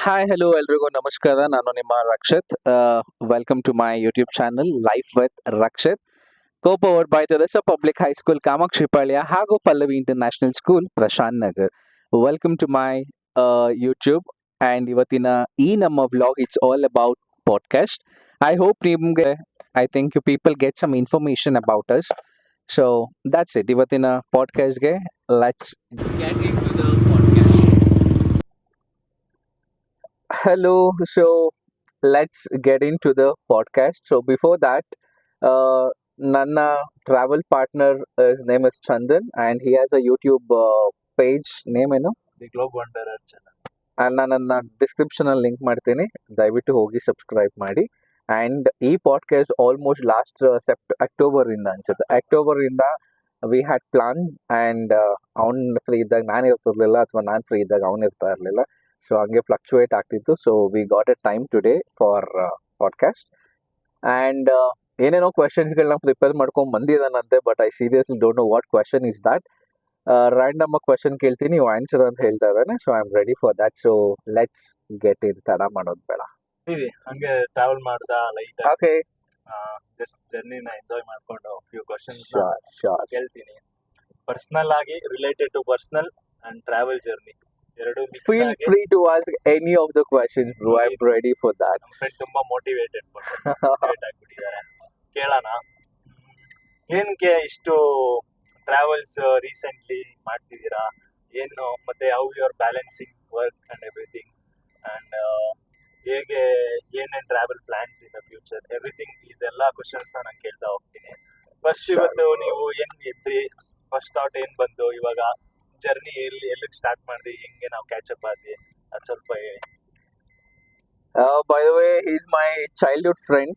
Hi hello ಎಲ್ರಿಗೂ ನಮಸ್ಕಾರ. ನಾನು ನಿಮ್ಮ Rakshith. Welcome to my YouTube channel life with Rakshith, co-powered by Teresa public high school Kamakshipalya ಹಾಗೂ Pallavi international school Prashanth Nagar. Welcome to my YouTube. And ಇವತ್ತಿನ ಈ ನಮ್ಮ vlog it's all about podcast. I hope ನಿಮಗೆ I think you people get some information about us. So that's it. ಇವತ್ತಿನ ಪಾಡ್ಕಾಸ್ಟ್ಗೆ let's get into the podcast. Hello, so let's get into the podcast. So before that, uh, Nanna travel partner, his name is Chandan, and he has a YouTube page name, the globe wanderer channel. and ನನ್ನ description ಅಲ್ಲಿ link ಮಾಡ್ತೀನಿ, ದಯವಿಟ್ಟು ಹೋಗಿ subscribe ಮಾಡಿ. And ಈ podcast almost last October ಇಂದ ಅನ್ಸುತ್ತೆ, October ಇಂದ ವಿ ಹ್ಯಾಡ್ ಪ್ಲಾನ್. ಆ್ಯಂಡ್ ಅವ್ನು ಫ್ರೀ ಇದ್ದಾಗ ನಾನು ಇರ್ತಿರ್ಲಿಲ್ಲ, ಅಥವಾ ನಾನು ಫ್ರೀ ಇದ್ದಾಗ ಅವ್ನು ಇರ್ತಾ ಇರಲಿಲ್ಲ. ಸೊ ಹಂಗೆ ಫ್ಲಕ್ಚುಯೇಟ್ ಆಗ್ತಿತ್ತು. So we got a time today for podcast. And ಏನೇನೋ ಕ್ವೆಶನ್ಸ್ಗಳನ್ನ ಪ್ರಿಪೇರ್ ಮಾಡ್ಕೊಂಡು ಬಂದಿದ್ದಾನಂತೆ, but I seriously don't know what question is that. Random question ಕೇಳ್ತೀನಿ, ನೀವು ಆನ್ಸರ್ ಅಂತ ಹೇಳ್ತಾ ಇದ್ದಾನೆ. So I am ready for that. So let's get in. ತಡ ಮಾಡೋದು ಬೇಡ. ಹಂಗೆ ಟ್ರಾವೆಲ್ ಮಾಡ್ತಾ ಲೈಟ್ ಓಕೆ, ಜಸ್ಟ್ ಜರ್ನಿನ ಎಂಜಾಯ್ ಮಾಡ್ಕೊಂಡು ಫ್ಯೂ ಕ್ವಶನ್ಸ್ ಶೋರ್ ಶೋರ್. ಕೇಳ್ತೀನಿ. ಪರ್ಸನಲ್ ಆಗಿ related to personal and travel journey ಎರಡು ಮಿಕ್ಸ್ Feel ಆಗಿ. free to ask any of the questions, bro. I'm ready for that. ನಮ್ಮ ಫ್ರೆಂಡ್ ತುಂಬಾ motivated ಆಗ್ಬಿಟ್ಟಿದ್ದಾರೆ. ಕೇಳೋಣ. ಏನಕ್ಕೆ ಇಷ್ಟು ಟ್ರಾವೆಲ್ಸ್ ರೀಸೆಂಟ್ಲಿ ಮಾಡ್ತಿದ್ದೀರಾ, ಏನು ಮತ್ತೆ how you are balancing work and everything, and ಹೇಗೆ ಏನೇನು travel plans in the future, everything ಇದೆಲ್ಲ ಕ್ವಶನ್ಸ್ನ ನಾನು ಕೇಳ್ತಾ ಹೋಗ್ತೀನಿ. First Sure. ಇವತ್ತು ನೀವು ಏನು ಎದ್ರಿ, ಫಸ್ಟ್ ಥಾಟ್ ಏನು ಬಂತು, ಇವಾಗ ಜರ್ನಿ ಎಲ್ಲಿಗೆ ಸ್ಟಾರ್ಟ್ ಮಾಡಿದ್ವಿ, ಹೆಂಗೆ ನಾವು ಕ್ಯಾಚಪ್ ಆದ್ವಿ, ಅದು ಸ್ವಲ್ಪ ಹೇಳಿ. By the way, he's my childhood friend.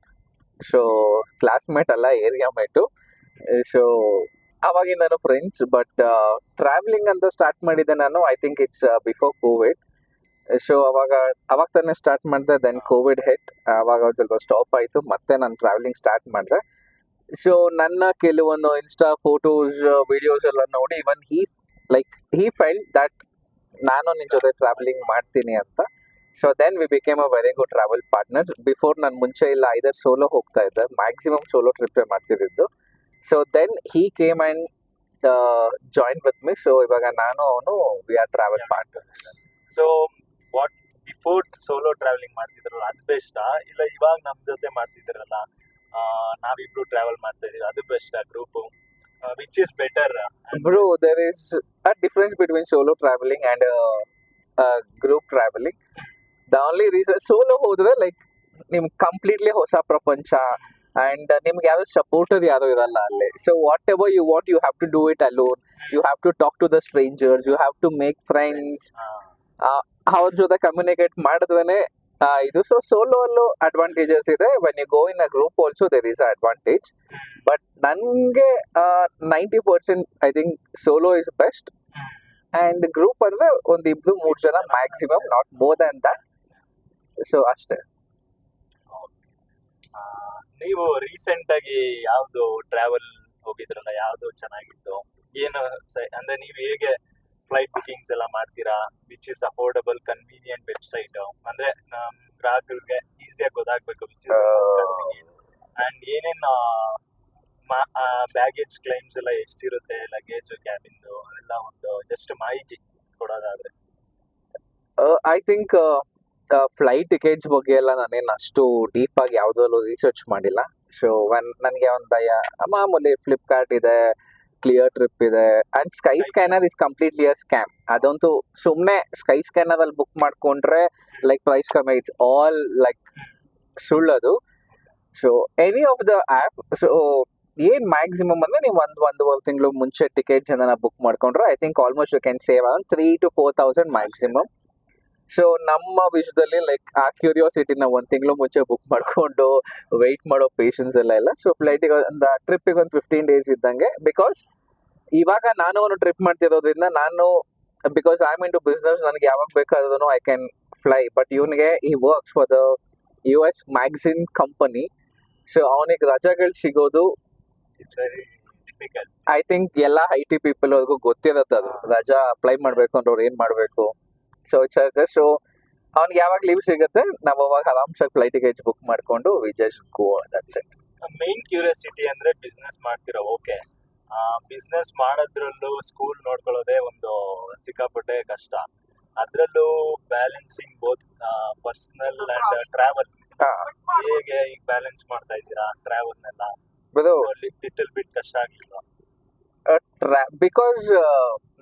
So classmate ಅಲ್ಲ, ಏರಿಯಾ ಮೇಟು. ಸೊ ಅವಾಗಿಂದನು ಫ್ರೆಂಡ್ಸ್. ಬಟ್ ಟ್ರಾವೆಲಿಂಗ್ ಅಂತ ಸ್ಟಾರ್ಟ್ ಮಾಡಿದ್ದೆ ನಾನು, I think it's before Covid. So ಅವಾಗ ತಾನೇ ಸ್ಟಾರ್ಟ್ ಮಾಡಿದೆ. Then Covid hit. ಅವಾಗ ಒಂದು ಸ್ವಲ್ಪ ಸ್ಟಾಪ್ ಆಯಿತು, ಮತ್ತೆ ನಾನು ಟ್ರಾವೆಲಿಂಗ್ ಸ್ಟಾರ್ಟ್ ಮಾಡಿದೆ. ಸೊ ನನ್ನ ಕೆಲವೊಂದು ಇನ್ಸ್ಟಾ ಫೋಟೋಸ್ ವಿಡಿಯೋಸ್ ಎಲ್ಲ ನೋಡಿ ಇವನ್ ಹಿ ಫೆಲ್ಟ್ ದಟ್ ನಾನು ನಿನ್ನ ಜೊತೆ ಟ್ರಾವೆಲಿಂಗ್ ಮಾಡ್ತೀನಿ ಅಂತ. So then we became a very good travel partner. Before ನಾನು ಮುಂಚೆ ಇಲ್ಲ ಐದರ್ ಸೋಲೋ ಹೋಗ್ತಾ ಇದ್ದೆ, ಮ್ಯಾಕ್ಸಿಮಮ್ ಸೋಲೋ ಟ್ರಿಪ್ಪೇ ಮಾಡ್ತಿದ್ದು. So then he came and join with me. So ಇವಾಗ ನಾನು ಅವನು we are travel partners. So what before solo travelling ಮಾಡ್ತಿದ್ರಲ್ಲ ಅದು ಬೆಸ್ಟಾ, ಇಲ್ಲ ಇವಾಗ ನಮ್ಮ ಜೊತೆ ಮಾಡ್ತಿದ್ರಲ್ಲ ನಾವಿಬ್ರು ಟ್ರಾವೆಲ್ ಮಾಡ್ತಾ ಇದೀವಿ ಅದು ಬೆಸ್ಟಾ, group which is better? Bro, there is a difference between solo traveling and group traveling. The only reason solo ಹೋದ್ರೆ ಲೈಕ್ ನಿಮ್ಗೆ ಕಂಪ್ಲೀಟ್ಲಿ ಹೊಸ ಪ್ರಪಂಚ, ಆ್ಯಂಡ್ ನಿಮ್ಗೆ ಯಾವ್ದು ಸಪೋರ್ಟರ್ ಯಾರು ಇರಲ್ಲ ಅಲ್ಲಿ. So whatever you what you have to do it alone. You have to talk to the strangers, you have to make friends. ಅವ್ರ ಜೊತೆ ಕಮ್ಯುನಿಕೇಟ್ ಮಾಡಿದ್ರೇನೆ ಇದು. ಸೊ ಸೋಲೋ ಅಲ್ಲೂ ಅಡ್ವಾಂಟೇಜಸ್ ಇದೆ. When you go in a group also there is a advantage. But ನನಗೆ 90% I think solo is best. And group ಅಂದರೆ ಒಂದು ಇಬ್ರು 3 ಜನ maximum, not more than that. So ಅಷ್ಟೇ. ನೀವು ರೀಸೆಂಟ್ ಆಗಿ ಯಾವ್ದು ಟ್ರಾವೆಲ್ ಹೋಗಿದ್ರಲ್ಲ, ಯಾವ್ದು ಚೆನ್ನಾಗಿತ್ತು, ಏನು ಅಂದ್ರೆ ನೀವು ಹೇಗೆ ಫ್ಲೈಟ್ ಬುಕಿಂಗ್ಸ್ ಎಲ್ಲ ಮಾಡ್ತೀರಾ, which is affordable convenient website, ಅಂದ್ರೆ ನಮ್ಮ ಗ್ರಾಹಕರಿಗೆ ಈಸಿಯಾಗಿ ಗೊತ್ತಾಗ್ಬೇಕು ವಿಚ್ ಇಸ್ ಕನ್ವೀನಿಯಂಟ್, ಅಂಡ್ ಏನೇನು ಬ್ಯಾಗೇಜ್ ಕ್ಲೈಮ್ಸ್ ಎಲ್ಲ ಎಷ್ಟಿರುತ್ತೆ, ಲಗೇಜ್ ಕ್ಯಾಬಿಂದು ಅದೆಲ್ಲ ಒಂದು ಜಸ್ಟ್ ಮಾಹಿತಿ ಕೊಡೋದಾದ್ರೆ. ಐ ಥಿಂಕ್ ಫ್ಲೈಟ್ ಟಿಕೆಟ್ಸ್ ಬಗ್ಗೆ ಎಲ್ಲ ನಾನೇನು ಅಷ್ಟು ಡೀಪಾಗಿ ಯಾವುದರಲ್ಲೂ ರಿಸರ್ಚ್ ಮಾಡಿಲ್ಲ. ಸೊ ನನಗೆ ಒಂದು ಮಾಮೂಲಿ ಫ್ಲಿಪ್ಕಾರ್ಟ್ ಇದೆ, ಕ್ಲಿಯರ್ ಟ್ರಿಪ್ ಇದೆ, and Skyscanner is completely a scam. ಅದಂತೂ ಸುಮ್ಮನೆ ಸ್ಕೈ ಸ್ಕ್ಯಾನರಲ್ಲಿ ಬುಕ್ ಮಾಡಿಕೊಂಡ್ರೆ ಲೈಕ್ ಪ್ರೈಸ್ ಕಮ್ಮಿ, ಇಟ್ಸ್ ಆಲ್ ಲೈಕ್ ಸುಳ್ಳದು. So any of the app. So ಏನು ಮ್ಯಾಕ್ಸಿಮಮ್ ಅಂದರೆ ನೀವು ಒಂದೂವರೆ ತಿಂಗಳು ಮುಂಚೆ ಟಿಕೆಟ್ಸ್ ಏನಾರ ಬುಕ್ ಮಾಡ್ಕೊಂಡ್ರೆ I think almost you can save around 3,000 to 4,000 maximum. So ನಮ್ಮ ವಿಷಯದಲ್ಲಿ ಲೈಕ್ ಆ ಕ್ಯೂರಿಯಾಸಿಟಿನ 1 ತಿಂಗಳು ಮುಂಚೆ ಬುಕ್ ಮಾಡಿಕೊಂಡು ವೆಯ್ಟ್ ಮಾಡೋ ಪೇಷನ್ಸ್ ಎಲ್ಲ ಇಲ್ಲ. ಸೊ ಫ್ಲೈಟಿಗೆ ಒಂದು ಟ್ರಿಪ್ಪಿಗೆ ಒಂದು 15 days ಇದ್ದಂಗೆ. ಬಿಕಾಸ್ ಇವಾಗ ನಾನು ಒಂದು ಟ್ರಿಪ್ ಮಾಡ್ತಿರೋದ್ರಿಂದ ನಾನು, because I am into business, ನನಗೆ ಯಾವಾಗ ಬೇಕಾದ್ರೂ ಐ ಕ್ಯಾನ್ ಫ್ಲೈ. ಬಟ್ ಇವನಿಗೆ ಈ works for the US magazine company. So ಅವನಿಗೆ ರಜಾಗಳು ಸಿಗೋದು it's very difficult. I think ಎಲ್ಲ IT ಪೀಪಲ್ ಅವ್ರಿಗೂ ಗೊತ್ತಿರುತ್ತೆ ಅದು. ರಜಾ ಅಪ್ಲೈ ಮಾಡಬೇಕು ಅಂದ್ರೆ ಅವ್ರು ಏನು ಮಾಡಬೇಕು. ಸೊ ಇಟ್ಸ್ ಸೊ ಅವ್ನಿಗೆ ಯಾವಾಗ ಲೀವ್ ಸಿಗುತ್ತೆ ನಾವು ಅವಾಗ ಆರಾಮ್ಸಾಗಿ ಫ್ಲೈಟ್ ಟಿಕೆಟ್ಸ್ ಬುಕ್ ಮಾಡ್ಕೊಂಡು we just go, that's it. Main curiosity ಅಂದ್ರೆ ಬಿಸ್ನೆಸ್ ಮಾಡ್ತೀರಾ, ಓಕೆ. ಬಿಸ್ನೆಸ್ ಮಾಡೋದ್ರಲ್ಲೂ ಸ್ಕೂಲ್ ನೋಡ್ಕೊಳ್ಳೋದೇ ಒಂದು ಸಿಕ್ಕಾಪಟ್ಟೆ ಕಷ್ಟ. ಅದ್ರಲ್ಲೂ balancing both personal and travel, ಹೇಗೆ ಈಗ ಬ್ಯಾಲೆನ್ಸ್ ಮಾಡ್ತಾ ಇದ್ದೀರಾ ಟ್ರಾವೆಲ್ನೆಲ್ಲ? ಲಿಟಲ್ ಬಿಟ್ ಕಷ್ಟ ಆಗಿಲ್ವಾ? ಬಿಕಾಸ್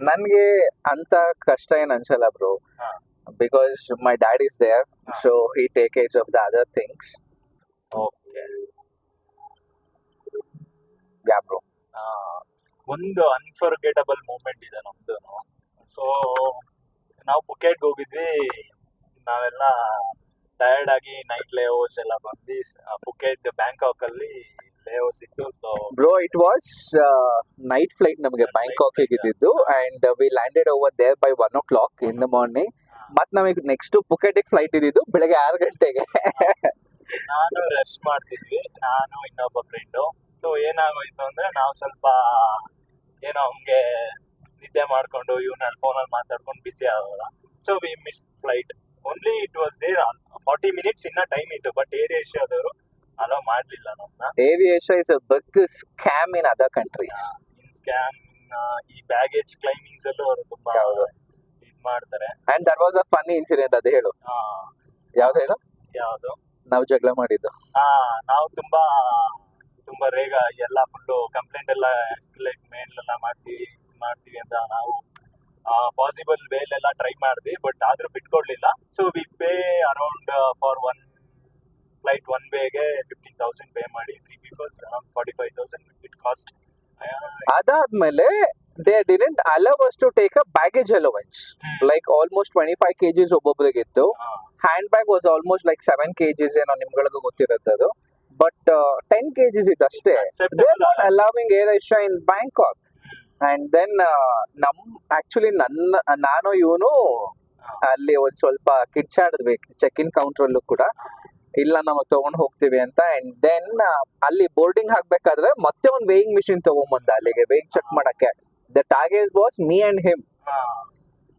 ನನ್ಗೆ ಅಂತ ಕಷ್ಟ ಏನ್ ಅನ್ಸಲ್ಲ bro, because my dad is there, so he take care of the other things. Okay. Yeah bro. ಒಂದು ಅನ್ಫರ್ಗೆಟಬಲ್ ಮೂಮೆಂಟ್ ಇದೆ ನಮ್ದು. ಸೊ ನಾವು ಪುಕೆಟ್ಗೆ ಹೋಗಿದ್ವಿ, ನಾವೆಲ್ಲ ಟಯರ್ಡ್ ಆಗಿ ನೈಟ್ ಲೇಔಟ್ಸ್ ಎಲ್ಲ ಬಂದು ಪುಕೆಟ್ ಬ್ಯಾಂಕಾಕ್ ಅಲ್ಲಿ ಲೇಔಟ್ಸ್ ಇತ್ತು. So bro it was night flight ನಮಗೆ ಬ್ಯಾಂಕಾಕ್ ಇದ್ದಿದ್ದು, and we landed over there by 1 o'clock in the morning. ಮತ್ ನಮಗೆ ನೆಕ್ಸ್ಟ್ ಪುಕೆಟಿಗೆ ಫ್ಲೈಟ್ ಇದ್ದಿದ್ದು ಬೆಳಗ್ಗೆ 6 ಗಂಟೆಗೆ. ನಾನು ರೆಸ್ಟ್ ಮಾಡ್ತಿದ್ವಿ, ನಾನು ಇನ್ನೊಬ್ಬ ಫ್ರೆಂಡು. ಸೊ ಏನಾಗೋಯ್ತು ಅಂದ್ರೆ ನಾವು ಸ್ವಲ್ಪ ಏನೋ ಹಂಗೆ ನಿದ್ದೆ ಮಾಡ್ಕೊಂಡು ಇವ್ನಲ್ಲಿ ಫೋನಲ್ಲಿ ಮಾತಾಡ್ಕೊಂಡು ಬಿಸಿ ಆಗೋಲ್ಲ. So we miss flight. Only it was there 40 minutes ಇನ್ನ ಟೈಮ್ ಇತ್ತು, ಬಟ್ ಏರ್ ಏಷ್ಯಾದವರು ಅಲೋ ಮಾಡ್ಲಿಲ್ಲ ನಮ್ಮನ್ನ. Air Asia is a big scam in other countries. In scam, ಈ ಬ್ಯಾಗೇಜ್ ಕ್ಲೈಮಿಂಗ್ಸ್ ಅಲ್ಲೂ ಅವರು ತುಂಬಾ ಇದ್ ಮಾಡ್ತಾರೆ. And that was a funny incident. ಅದು ಹೇಳು, ಯಾವ್ದು ಹೇಳು? ಯಾವ್ದು? ನಾವು ಜಗಳ ಮಾಡಿದ್ದು. ನಾವು ತುಂಬಾ ರೇಗ ಎಲ್ಲ ಫುಲ್ಲು ಕಂಪ್ಲೇಂಟ್ ಎಲ್ಲ ಎಸ್ಕಲೇಟ್ ಮೇಲ್ ಎಲ್ಲ ಮಾಡ್ತೀವಿ ಅಂತ ನಾವು ಪಾಸಿಬಲ್ ವೇಲೆಲ್ಲ ಟ್ರೈ ಮಾಡಿದ್ವಿ, ಬಟ್ ಆದ್ರೂ ಬಿಟ್ಕೊಡ್ಲಿಲ್ಲ. So we pay around for one flight one ವೇಗೆ 15,000 ಪೇ ಮಾಡಿ 3 people ಅರೌಂಡ್ 45,000 ಇಟ್ ಕಾಸ್ಟ್. ಅದಾದ್ಮೇಲೆ they didn't allow us to take a baggage allowance, like almost 25 kgs ಒಬ್ಬೊಬ್ಬರಿಗಿತ್ತು. Hand bag was almost like 7 kgs ಏನೋ, ನಿಮ್ಗಳಿಗೂ ಗೊತ್ತಿರುತ್ತೆ ಅದು. But 10 kgs ಇತ್ತು ಅಷ್ಟೇ. They are not allowing Air Asia in Bangkok. And then actually ನಾನು ಇವನು ಅಲ್ಲಿ ಒಂದ್ ಸ್ವಲ್ಪ ಕಿಡ್ಚಾಡಿದ್ವಿ ಚೆಕ್ ಇನ್ ಕೌಂಟರ್ ಅಲ್ಲೂ ಕೂಡ, ಇಲ್ಲ ನಾವು ತಗೊಂಡ್ ಹೋಗ್ತೀವಿ ಅಂತ. ಅಂಡ್ ದೆನ್ ಅಲ್ಲಿ ಬೋರ್ಡಿಂಗ್ ಹಾಕ್ಬೇಕಾದ್ರೆ ಮತ್ತೆ ಒಂದು ವೇಯಿಂಗ್ ಮಿಷಿನ್ ತಗೊಂಬಂದ ಅಲ್ಲಿಗೆ ವೇಯಿಂಗ್ ಚೆಕ್ ಮಾಡಕ್ಕೆ. The target was me and him.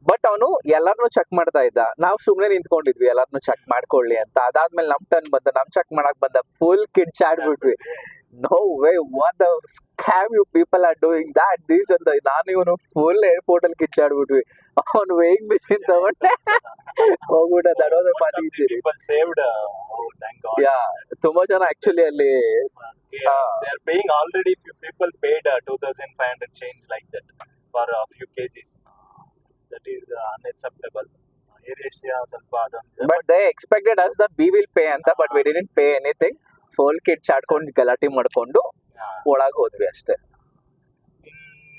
But ಅವನು ಎಲ್ಲಾರನು ಚೆಕ್ ಮಾಡ್ತಾ ಇದ್ದ, ನಾವು ಸುಮ್ನೆ ನಿಂತ್ಕೊಂಡಿದ್ವಿ ಎಲ್ಲಾರನು ಚೆಕ್ ಮಾಡ್ಕೊಳ್ಳಿ ಅಂತ. ಅದಾದ್ಮೇಲೆ ನಮ್ ಟರ್ನ್ ಬಂದ, ನಮ್ ಚೆಕ್ ಮಾಡಕ್ ಬಂದ, ಫುಲ್ ಕಿಡ್ಚಾಡ್ಬಿಟ್ವಿ. No way, what the scam you people are doing that this ಅಂತ. ನಾನು ಇವನು ಫುಲ್ ಏರ್ಪೋರ್ಟ್ ಅಲ್ಲಿ ಕಿಡ್ಚಾಡ್ಬಿಟ್ವಿ. ಅವನು ವೇಯಿಂಗ್ ಮಿಷಿನ್ ತಗೊಂಡೆ ಹೋಗ್ಬಿಟ್ಟ. That was a funny incident. People saved. Oh, thank God. ಯಾ, ತುಂಬಾ ಜನ ಆಕ್ಚುಲಿ ಅಲ್ಲಿ they are paying already. Few people paid 2,500 change like that for a few kgs. That is unacceptable. Air Asia ಸ್ವಲ್ಪ ಅದೊಂದು. But they expected us that we will pay ಅಂತ, but we didn't pay anything. Full ಕಿಡ್ಚಾಡ್ಕೊಂಡು ಗಲಾಟೆ ಮಾಡ್ಕೊಂಡು ಒಳಗ್ ಹೋದ್ವಿ ಅಷ್ಟೇ.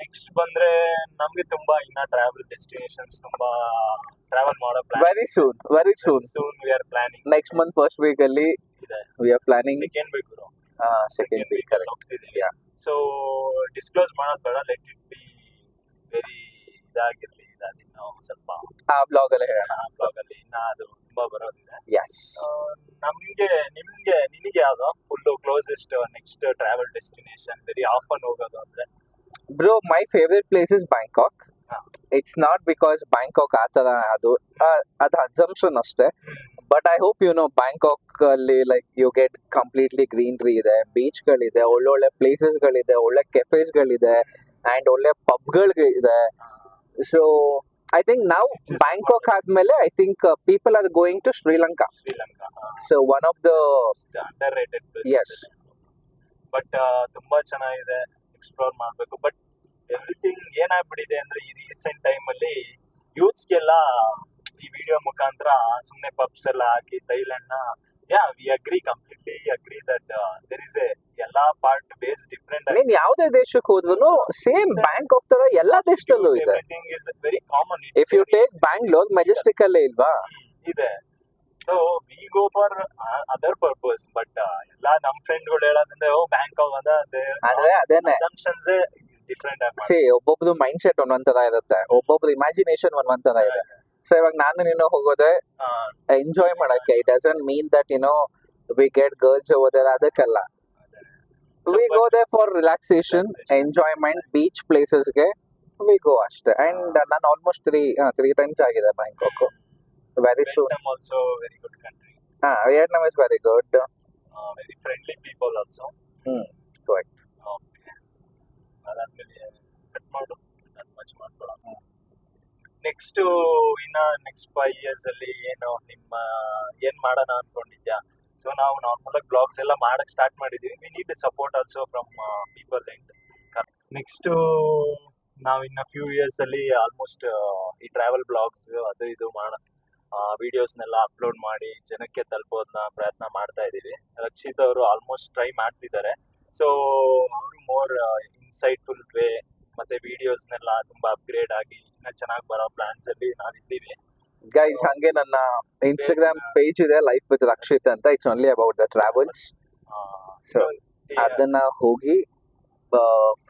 Next ಬಂದ್ರೆ ನಮ್ಗೆ ತುಂಬಾ ಇನ್ನ ಟ್ರಾವೆಲ್ ಡೆಸ್ಟಿನೇಷನ್ಸ್ ತುಂಬಾ ಟ್ರಾವೆಲ್ ಮಾಡೋ plan. Very soon we are planning. Next month first week ಅಲ್ಲಿ we are planning. Second week ಅಲ್ಲಿ ಹೋಗ್ತಿದೀವಿ. ಸೊ ಡಿಸ್ಕ್ಲೋಸ್ ಮಾಡೋದು ಬೇಡ, ಲೆಟ್ ಇಟ್ ಬಿ ವೆರಿ ಇದಾಗಿರ್ಲಿ. ಇನ್ನು ಸ್ವಲ್ಪ ಆ ಬ್ಲಾಗ್ ಅಲ್ಲಿ ಹೇಳೋಣ. ಆ ಬ್ಲಾಗ್ ಅಲ್ಲಿ ಇನ್ನ ಅದು ತುಂಬಾ ಬರೋದಿದೆ. ಎಸ್. ನಿನಗೆ ಯಾವ್ದು full closest next travel destination very often ಹೋಗೋದು ಅಂದ್ರೆ? Bro, my favourite place is Bangkok. It's not because Bangkok ಆ ತರ ಅದು ಅಸಂಪ್ಷನ್ ಅಷ್ಟೇ. But I hope you know Bangkok ಅಲ್ಲಿ like you get completely greenery ಇದೆ, ಬೀಚ್ ಗಳಿದೆ, ಒಳ್ಳೊಳ್ಳೆ ಪ್ಲೇಸಸ್ ಗಳಿದೆ, ಒಳ್ಳೆ ಕೆಫೇಸ್ ಗಳಿದೆ, ಅಂಡ್ ಒಳ್ಳೆ ಪಬ್ಗಳಿದೆ. So I think now Bangkok ಆದ್ಮೇಲೆ I think people are going to Sri Lanka. So one of the underrated places. Yes. But ತುಂಬಾ ಚೆನ್ನಾಗಿದೆ, ಎಕ್ಸ್ಪ್ಲೋರ್ ಮಾಡಬೇಕು. ಬಟ್ ಎವ್ರಿಥಿಂಗ್ ಏನಾಗ್ಬಿಟ್ಟಿದೆ ಅಂದ್ರೆ ಈ ರೀಸೆಂಟ್ ಟೈಮ್ ಅಲ್ಲಿ ಯೂತ್ಸ್ಗೆಲ್ಲ ಈ ವಿಡಿಯೋ ಮುಖಾಂತರ ಸುಮ್ಮನೆ ಪಬ್ಸ್ ಎಲ್ಲ ಹಾಕಿ ಥೈಲ್ಯಾಂಡ್ ನ we completely agree that there is a ಎಲ್ಲಾ ಪಾರ್ಟ್ ಬೇಸ್ ಡಿಫರೆಂಟ್. ನೀನ್ ಯಾವುದೇ ದೇಶಕ್ಕೆ ಹೋದ್ರು ಸೇಮ್ ಬ್ಯಾಂಕಾಕ್ ತರ ಎಲ್ಲಾ ದೇಶದಲ್ಲೂ ಇದೆ. Everything is very common. If you take Bangalore, Majestic ಅಲ್ಲೇ ಇಲ್ವಾ ಇದೆ. So we go for other purpose. But ಎಲ್ಲಾ ನಮ್ ಫ್ರೆಂಡ್ಗಳು ಹೇಳೋದ್ರಿಂದ ಬ್ಯಾಂಕಾಕ್ ಅಂದ್ರೆ ಅದೇನೆ ಅಸಂಪ್ಷನ್ಸ್ ಡಿಫರೆಂಟ್ ಆಗಿ. ಒಬ್ಬೊಬ್ರು ಮೈಂಡ್ ಸೆಟ್ ಒಂದೊಂದ್ ತರ ಇರುತ್ತೆ, ಒಬ್ಬೊಬ್ರು ಇಮ್ಯಾಜಿನೇಷನ್ ಒಂದೊಂದ್ ತರ ಇದೆ. ಸೊ ಇವಾಗ ನಾನು ನೀನು ಹೋಗೋದೆ ಎಂಜಾಯ್ ಮಾಡಕ್ಕೆ. It doesn't mean that we get girls over there, ಅದಕ್ಕಲ್ಲ. We go there for relaxation, enjoyment, beach ಪ್ಲೇಸಸ್ಗೆ ವಿ ಗೋ ಅಷ್ಟೇ. ಅಂಡ್ ನಾನು ಆಲ್ಮೋಸ್ಟ್ ತ್ರೀ ಟೈಮ್ಸ್ ಆಗಿದೆ Bangkok. very soon. Vietnam also very good country. Vietnam is very good. Very friendly people also. Correct. Okay. ಅದಾದ್ಮೇಲೆ cut ಮಾಡು, ನಾನು much ಮಾಡ್ಕೊಳ್ಳೋಣ. Next ಇನ್ನ next 5 years ಅಲ್ಲಿ ಏನು ಏನ್ ಮಾಡೋಣ ಅನ್ಕೊಂಡಿದ್ಯಾ? ಸೊ ನಾವು ನಾರ್ಮಲ್ ಆಗಿ ಬ್ಲಾಗ್ಸ್ ಎಲ್ಲ ಮಾಡಕ್ ಸ್ಟಾರ್ಟ್ ಮಾಡಿದೀವಿ. We need support also from people end. Next ನಾವು ಇನ್ನ ಫ್ಯೂ ಇಯರ್ಸ್ ಅಲ್ಲಿ ಆಲ್ಮೋಸ್ಟ್ ಈ ಟ್ರಾವೆಲ್ ಬ್ಲಾಗ್ಸ್ ಅದು ಇದು ವಿಡಿಯೋಸ್ನೆಲ್ಲ ಅಪ್ಲೋಡ್ ಮಾಡಿ ಜನಕ್ಕೆ ತಲುಪೋದನ್ನ ಪ್ರಯತ್ನ ಮಾಡ್ತಾ ಇದೀವಿ. ರಕ್ಷಿತ್ ಅವರು ಆಲ್ಮೋಸ್ಟ್ ಟ್ರೈ ಮಾಡ್ತಿದ್ದಾರೆ. ಸೊ ಅವರು ಮೋರ್ ಇನ್ಸೈಟ್ಫುಲ್ ವೇ ಮತ್ತೆ ವಿಡಿಯೋಸ್ನೆಲ್ಲ ತುಂಬಾ ಅಪ್ಗ್ರೇಡ್ ಆಗಿ ಇನ್ನ ಚೆನ್ನಾಗಿ ಬರೋ ಪ್ಲಾನ್ಸ್ ಅಲ್ಲಿ ನಾವಿದ್ದೀವಿ. ಗೈಸ್, ಹಂಗೆ ನನ್ನ ಇನ್ಸ್ಟಾಗ್ರಾಮ್ ಪೇಜ್ ಇದೆ, ಲೈಫ್ ವಿತ್ ರಕ್ಷಿತ್ ಅಂತ. It's only about the travels. So ಅದನ್ನ ಹೋಗಿ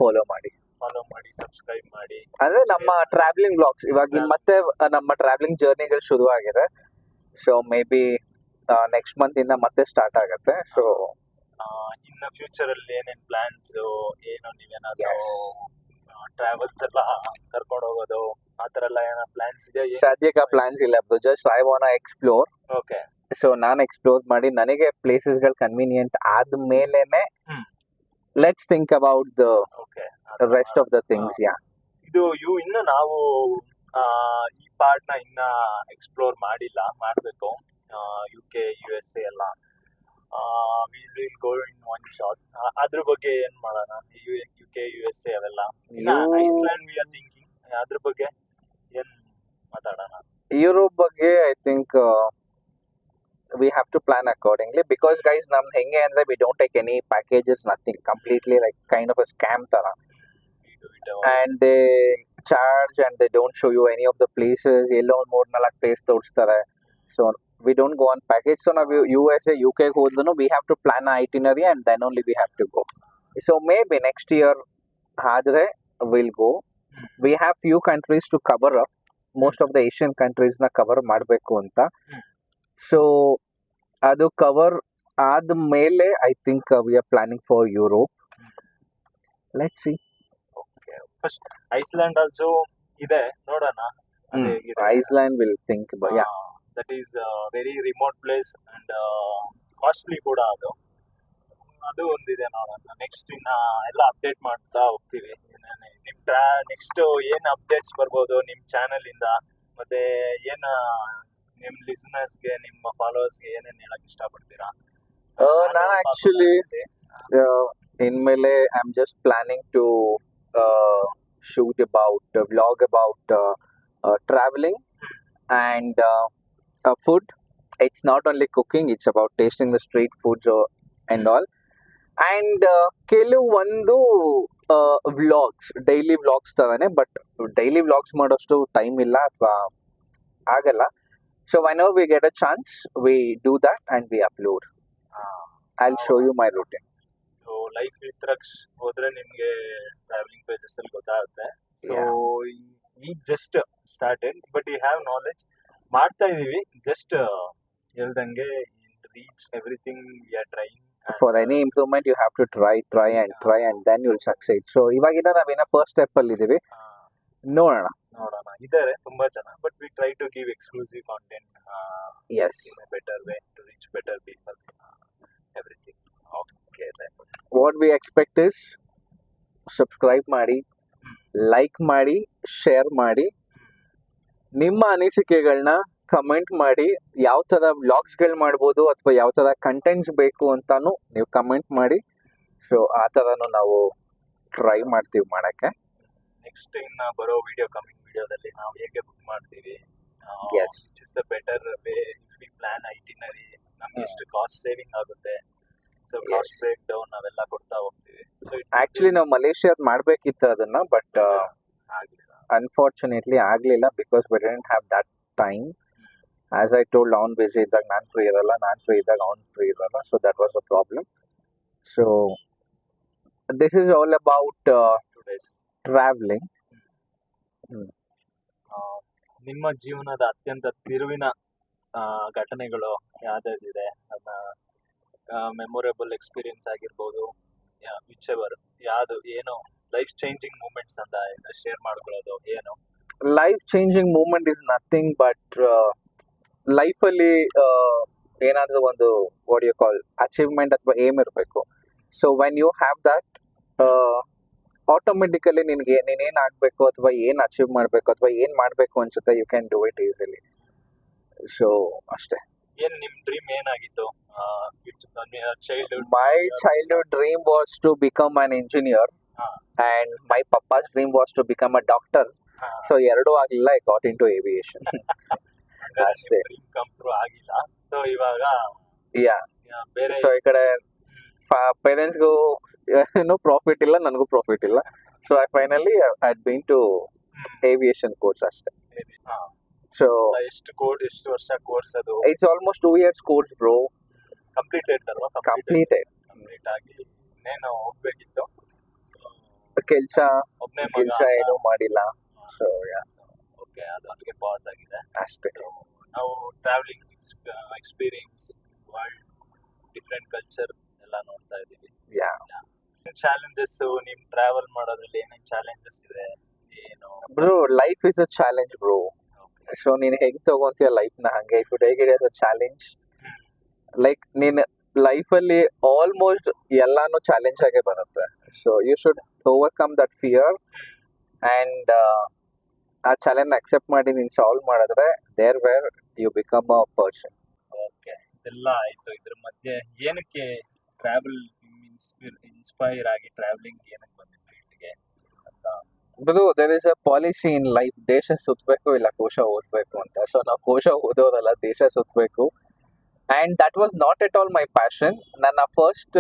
ಫಾಲೋ ಮಾಡಿ, ಸಬ್ಸ್ಕ್ರೈಬ್ ಮಾಡಿ. ಅಂದ್ರೆ ನಮ್ಮ ಟ್ರಾವೆಲಿಂಗ್ ಬ್ಲಾಗ್ಸ್ ಇವಾಗ ಮತ್ತೆ ನಮ್ಮ ಟ್ರಾವೆಲಿಂಗ್ ಜರ್ನಿಗಳು ಶುರು ಆಗಿದೆ. So may be next month ಇಂದ ಮತ್ತೆ ಸ್ಟಾರ್ಟ್ ಆಗುತ್ತೆ. ಸೊ ಇನ್ನ ಫ್ಯೂಚರ್ ಅಲ್ಲಿ ಏನೇನ್ ಪ್ಲಾನ್ಸ್, ಏನು ನೀವೇನಾದ್ರು ಟ್ರಾವೆಲ್ಸ್ ಎಲ್ಲ ಕರ್ಕೊಂಡು ಹೋಗೋದು ಆತರ ಎಲ್ಲ ಏನೋ ಪ್ಲಾನ್ಸ್ ಇದೆ? ಸದ್ಯಕ್ಕೆ ಪ್ಲಾನ್ಸ್ ಇಲ್ಲ, just I want explore. Okay. So ನಾನು ಎಕ್ಸ್ಪ್ಲೋರ್ ಮಾಡಿ ನನಗೆ ಪ್ಲೇಸಸ್ ಗಳು ಕನ್ವೀನಿಯಂಟ್ ಆದ್ಮೇಲೆನೆ let's think about the rest of the things. ಇದು ಇನ್ನು ನಾವು ಈ ಪಾರ್ಟ್ ನ ಇನ್ನ ಎಕ್ಸ್ಪ್ಲೋರ್ ಮಾಡಿಲ್ಲ, ಮಾಡ್ಬೇಕು. UK USA ಎಲ್ಲ we will go in one shot. ಅದ್ರ ಬಗ್ಗೆ ಏನ್ ಮಾಡೋಣ? UK USA ಅವೆಲ್ಲ, ಐಸ್ಲ್ಯಾಂಡ್ we are thinking. ಅದ್ರ ಬಗ್ಗೆ ಏನ್ ಮಾತಾಡೋಣ? ಯುರೋಪ್ ಬಗ್ಗೆ I think we have to plan accordingly, because guys ನಮ್ದು ಹೆಂಗೆ ಅಂದ್ರೆ we don't take any packages, nothing, completely like kind of a scam ತರ. And they charge and they don't show you any of the places. ಎಲ್ಲೋ ಒಂದು 3-4 place ತೋರಿಸ್ತಾರೆ. So we don't go on package. So ನಾವು USA UK ಹೋದ್ರೂ we have to plan an itinerary and then only we have to go. So maybe next year ಆದ್ರೆ we'll go. We have few countries to cover up. Most of the Asian countries ನ cover ಮಾಡಬೇಕು ಅಂತ. So ಅದು cover ಆದ್ಮೇಲೆ I think we are planning for Europe. Let's see. Okay. First Iceland also ಇದೆ, ನೋಡೋಣ. Iceland will think that is very remote place and costly ಕೂಡ. ಅದು ಒಂದಿದೆ, ನೋಡೋಣ. ನೆಕ್ಸ್ಟ್ ಇನ್ನ ಎಲ್ಲ ಅಪ್ಡೇಟ್ ಮಾಡ್ತಾ ಹೋಗ್ತೀವಿ. ನಿಮ್ ನೆಕ್ಸ್ಟ್ ಏನ್ ಅಪ್ಡೇಟ್ಸ್ ಬರ್ಬೋದು ನಿಮ್ ಚಾನೆಲ್ ಇಂದ, ಮತ್ತೆ ಏನ್ ನಿಮ್ ಲಿಸನರ್ಸ್ಗೆ, ನಿಮ್ಮ ಫಾಲೋವರ್ಸ್ಗೆ ಏನೇನ್ ಹೇಳಕ್ ಇಷ್ಟಪಡ್ತೀರಾ? ನಾನು ಆಕ್ಚುಲಿ ಇನ್ಮೇಲೆ I am just planning to shoot about vlog about traveling and food. It's not only cooking, it's about tasting the street foods and all. And ಕೆಲವೊಂದು ವ್ಲಾಗ್ಸ್, ಡೈಲಿ ವ್ಲಾಗ್ಸ್ ತರನೇ, ಬಟ್ ಡೈಲಿ ವ್ಲಾಗ್ಸ್ ಮಾಡೋಷ್ಟು time ಇಲ್ಲ ಅಥವಾ ಆಗಲ್ಲ. So whenever we get a chance, we do that and we upload. I'll show you my routine. So life with Raksh ಹೋದ್ರೆ ನಿಮ್ಗೆ travelling pages ಅಲ್ಲಿ ಗೊತ್ತಾಗುತ್ತೆ. So we just started, but we have knowledge. ಮಾಡ್ತಾ ಇದೀವಿ, just ಹೇಳ್ದಂಗೆ reach everything we are trying. For any improvement you have to try and then you'll succeed. So ಇವಾಗಿನ ನಾವೇನ first step ಅಲ್ಲಿ ಇದೀವಿ, ನೋಡೋಣ. ಇದ್ದಾರೆ ತುಂಬಾ ಜನ, but we try to give exclusive content. Yes, in a better way to reach better people. Everything. Okay then. What we expect is subscribe ಮಾಡಿ, like ಮಾಡಿ, share ಮಾಡಿ, ನಿಮ್ಮ ಅನಿಸಿಕೆಗಳನ್ನ ಕಮೆಂಟ್ ಮಾಡಿ. ಯಾವ ಥರ ವ್ಲಾಗ್ಸ್ಗಳು ಮಾಡ್ಬೋದು ಅಥವಾ ಯಾವ ಥರ ಕಂಟೆಂಟ್ಸ್ ಬೇಕು ಅಂತಾನು ನೀವು ಕಮೆಂಟ್ ಮಾಡಿ. ಸೊ ಆ ಥರನೂ ನಾವು ಟ್ರೈ ಮಾಡ್ತೀವಿ ಮಾಡೋಕ್ಕೆ. ನೆಕ್ಸ್ಟ್ ಇನ್ನ ಬರೋ ಕಮಿಂಗ್ ವಿಡಿಯೋದಲ್ಲಿ ನಾವು ಹೇಗೆ ಬುಕ್ ಮಾಡ್ತೀವಿ, Yes, which is the better way if we plan itinerary, ನಮ್ಗೆ ಎಷ್ಟು ಕಾಸ್ಟ್ ಸೇವಿಂಗ್ ಆಗುತ್ತೆ, ಸೊ ಕಾಸ್ಟ್ ಬ್ರೇಕ್ ಡೌನ್ ಅವೆಲ್ಲ ಕೊಡ್ತಾ ಹೋಗ್ತೀವಿ. ಸೊ ಆಕ್ಚುಲಿ ನಾವು ಮಲೇಷಿಯಾದ ಮಾಡಬೇಕಿತ್ತು ಅದನ್ನ, ಬಟ್ ಅನ್ಫಾರ್ಚುನೇಟ್ಲಿ ಆಗಲಿಲ್ಲ, because we didn't have that time. As I told, ಅವ್ನು ಬಿಸಿ ಇದ್ದಾಗ ನಾನು ಫ್ರೀ ಇರಲ್ಲ, ನಾನು ಫ್ರೀ ಇದ್ದಾಗ ಅವ್ನು ಫ್ರೀ ಇರಲ್ಲ. So that was a problem. So this is all about travelling. ನಿಮ್ಮ ಜೀವನದ ಅತ್ಯಂತ ತಿರುವಿನ ಘಟನೆಗಳು ಯಾವ್ದಾದಿದೆ? ಅದನ್ನ ಮೆಮೊರೇಬಲ್ ಎಕ್ಸ್ಪೀರಿಯನ್ಸ್ ಆಗಿರ್ಬೋದು, ವಿಚ್ ಎವರ್, ಯಾವುದು, ಏನೋ ಲೈಫ್ ಚೇಂಜಿಂಗ್ ಮೂಮೆಂಟ್ಸ್ ಅಂತ ಶೇರ್ ಮಾಡ್ಕೊಳ್ಳೋದು ಏನು? Life changing moment is nothing but ಲೈಫಲ್ಲಿ ಏನಾದರೂ ಒಂದು ವಾಟ್ ಯು ಕಾಲ್ ಅಚೀವ್ಮೆಂಟ್ ಅಥವಾ ಏಮ್ ಇರಬೇಕು. So when you have that, automatically ನಿನಗೆ ನೀನೇನು ಆಗಬೇಕು ಅಥವಾ ಏನು ಅಚೀವ್ ಮಾಡಬೇಕು ಅಥವಾ ಏನು ಮಾಡಬೇಕು ಅನ್ಸುತ್ತೆ, you can do it easily. So ಅಷ್ಟೇ. ಏನ್ ನಿಮ್ ಡ್ರೀಮ್ ಏನಾಗಿತ್ತು childhood? My childhood dream was to become an engineer, and my papa's dream was to become a doctor. So ಎರಡೂ ಆಗಲಿಲ್ಲ, I got into aviation. ಅಷ್ಟೇ. ಡ್ರೀಮ್ ಕಮ್ ಟ್ರೂ ಆಗಿಲ್ಲ. So ಇವಾಗ Yeah. ಬೇರೆ ಸೊ ಈ ಕಡೆ ಪೇರೆಂಟ್ಸ್ಗೂ ಏನೂ ಪ್ರಾಫಿಟ್ ಇಲ್ಲ, ನನಗೂ ಪ್ರಾಫಿಟ್ ಇಲ್ಲ. So I finally had been to aviation course ಅಷ್ಟೇ. ಸೊ ಎಷ್ಟು ವರ್ಷ ಕೋರ್ಸ್ ಅದು? It's almost 2 years course bro. Completed ಅಲ್ವಾ? ಕಂಪ್ಲೀಟೆಡ್. ಕಂಪ್ಲೀಟ್ ಆಗಿ ಇನ್ನೇನು ಹೋಗ್ಬೇಕಿತ್ತು. ಕೆಲಸ ಒಬ್ನೇ ಏನೂ ಮಾಡಿಲ್ಲ. ಸೊ ಓಕೆ, ಅದು ಅಲ್ಲಿಗೆ ಪಾಸ್ ಆಗಿದೆ ಅಷ್ಟೇ. ಸೊ ನಾವು travelling experience, world, different culture ಎಲ್ಲ ನೋಡ್ತಾ ಇದೀವಿ. ಯಾ ಚಾಲೆಂಜಸ್ ನಿಮ್ ಟ್ರಾವೆಲ್ ಮಾಡೋದ್ರಲ್ಲಿ ಏನೇನ್ ಚಾಲೆಂಜಸ್ ಇದೆ? ಏನು bro, life is a challenge bro. So ನೀನು ಹೆಂಗೆ ತಗೊಂತೀಯ ಲೈಫ್ನ ಹಂಗೆ. If you take it as a challenge, like ನೀನು ಲೈಫಲ್ಲಿ ಆಲ್ಮೋಸ್ಟ್ ಎಲ್ಲಾನು ಚಾಲೆಂಜ್ ಆಗೇ ಬರುತ್ತೆ. So you should overcome that fear and ಆ ಚಾಲೆಂಜ್ ಅಕ್ಸೆಪ್ಟ್ ಮಾಡಿ ನೀನು ಸಾಲ್ವ್ ಮಾಡಿದ್ರೆ there where you become a person. Okay, ಇದೆಲ್ಲ ಆಯ್ತು. ಇದ್ರ ಮಧ್ಯೆ ಏನಕ್ಕೆ ಟ್ರಾವೆಲ್ ಇನ್ಸ್ಪೈರ್ ಆಗಿ ಟ್ರಾವೆಲಿಂಗ್ ಏನಕ್ಕೆ ಬಂದಿತ್ತು ಫೀಲ್ಡ್ಗೆ ಅಂತ? Bro, there is a policy in life, ದೇಶ ಸುತ್ತಬೇಕು ಇಲ್ಲ ಕೋಶ ಓದಬೇಕು ಅಂತ. ಸೊ ನಾವು ಕೋಶ ಓದೋದಲ್ಲ, ದೇಶ ಸುತ್ತಬೇಕು. And that was not at all my passion. ನನ್ನ first